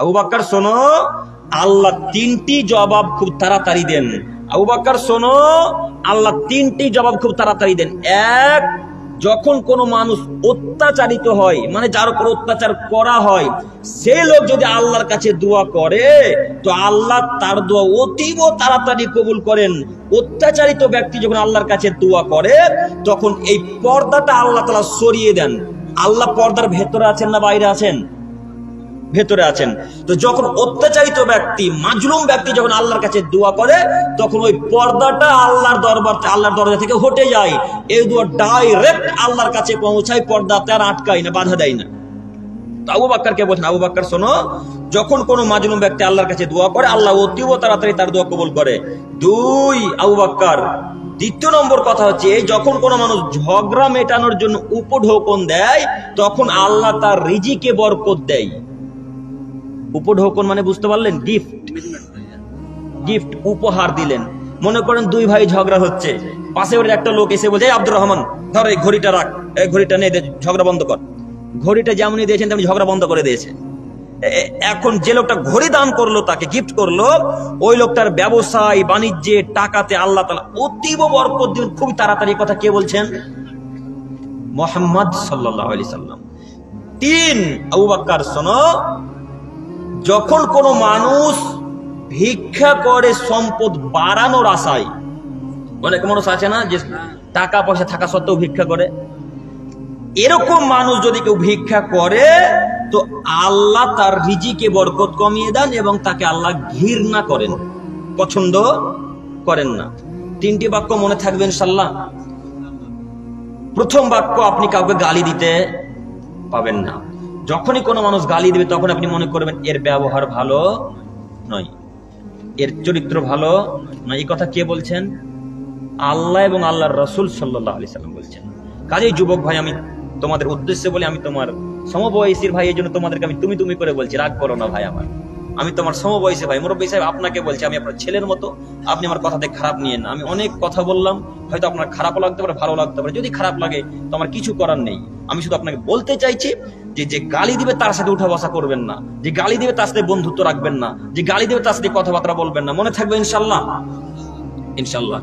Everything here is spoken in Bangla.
আবু বকর শোনো, আল্লাহ তিনটি জবাব খুব তাড়াতাড়ি দেন। আবু বকর শোনো, আল্লাহ তিনটি জবাব খুব তাড়াতাড়ি দেন। এক, যখন কোনো মানুষ অত্যাচারিত হয়, মানে যার উপর অত্যাচার করা হয়, সে লোক যদি আল্লাহর কাছে দোয়া করে তো আল্লাহ তার দোয়া অতীব তাড়াতাড়ি কবুল করেন। অত্যাচারিত ব্যক্তি যখন আল্লাহর কাছে দোয়া করে তখন এই পর্দাটা আল্লাহ তাআলা সরিয়ে দেন। আল্লাহ পর্দার ভেতরে আছেন না বাইরে আছেন? ভেতরে আছেন। তো যখন অত্যাচারিত ব্যক্তি, মাজলুম ব্যক্তি যখন আল্লাহর কাছে দোয়া করে তখন ওই পর্দাটা আল্লাহর দরজা থেকে হটে যায়। এই দোয়া ডাইরেক্ট আল্লাহর কাছে পৌঁছায়, পর্দাতে আর আটকায় না, বাধা দেয় না। তো আবু বকরকে বলছেন, আবু বকর শোনো, যখন কোনো মাজলুম ব্যক্তি আল্লাহর কাছে দোয়া করে আল্লাহ অতীব তাড়াতাড়ি তার দোয়া কবুল করে। দুই, আবু বকর দ্বিতীয় নম্বর কথা হচ্ছে, যখন কোনো মানুষ ঝগড়া মেটানোর জন্য উপঢৌকন দেয় তখন আল্লাহ তার রিজিকে বরকত দেয়। উপঢৌকন মানে বুঝতে পারলেন? গিফট, উপহার দিলেন। মনে করেন দুই ভাই ঝগড়া হচ্ছে, পাশে বাড়ির একটা লোক এসে বলছে, আব্দুর রহমান ধর এই ঘড়িটা রাখ, এই ঘড়িটা নিয়ে ঝগড়া বন্ধ কর। ঘড়িটা যেমনই দিয়েছেন তেমনি ঝগড়া বন্ধ করে দিয়েছে। এখন যে লোকটা ঘড়ি দান করলো, তাকে গিফট করলো, ওই লোকটার ব্যবসায় বাণিজ্যে টাকাতে আল্লাহ তাআলা অতীব বরকত দিবেন খুবই তাড়াতাড়ি। কথা কে বলছেন? মুহাম্মদ সাল্লাল্লাহু আলাইহি সাল্লাম। তিন, আবু বকর শোনো, যখন কোনো মানুষ ভিক্ষা করে সম্পদ বাড়ানোর আশায়, অনেক মানুষ আছে না যে টাকা পয়সা থাকা সত্ত্বেও ভিক্ষা করে, এরকম মানুষ যদি কেউ ভিক্ষা করে তো আল্লাহ তার রিজিকে বরকত কমিয়ে দেন এবং তাকে আল্লাহ ঘৃণা করেন, পছন্দ করেন না। তিনটি বাক্য মনে থাকবে ইনশাআল্লাহ। প্রথম বাক্য, আপনি কাউকে গালি দিতে পাবেন না। যখনই কোনো মানুষ গালি দিবে তখন আপনি মনে করবেন এর ব্যবহার ভালো নয়, এর চরিত্র ভালো নয়। এই কথা কে বলছেন? আল্লাহ এবং আল্লাহর রাসূল সাল্লাল্লাহু আলাইহি সাল্লাম বলছেন। কাজেই যুবক ভাই, আমি তোমাদের উদ্দেশ্যে বলি, আমি তোমার সমবয়সীর ভাই, এই জন্য তোমাদেরকে আমি তুমি তুমি করে বলছি, রাগ করো না ভাই আমার। আমি তোমার সমবয়সী ভাই, মুরব্বী সাহেব আপনাকে বলছি, আমি আপনার ছেলের মতো, আপনি আমার কথাতে খারাপ নিয়েন না। আমি অনেক কথা বললাম, হয়তো আপনার খারাপও লাগতে পারে, ভালো লাগতে পারে। যদি খারাপ লাগে তো আমার কিছু করার নেই। আমি শুধু আপনাকে বলতে চাইছি যে গালি দিবে তার সাথে উঠা বসা করবেন না, যে গালি দিবে তার সাথে বন্ধুত্ব রাখবেন না, যে গালি দিবে তার সাথে কথাবার্তা বলবেন না। মনে থাকবে ইনশাআল্লাহ, ইনশাআল্লাহ।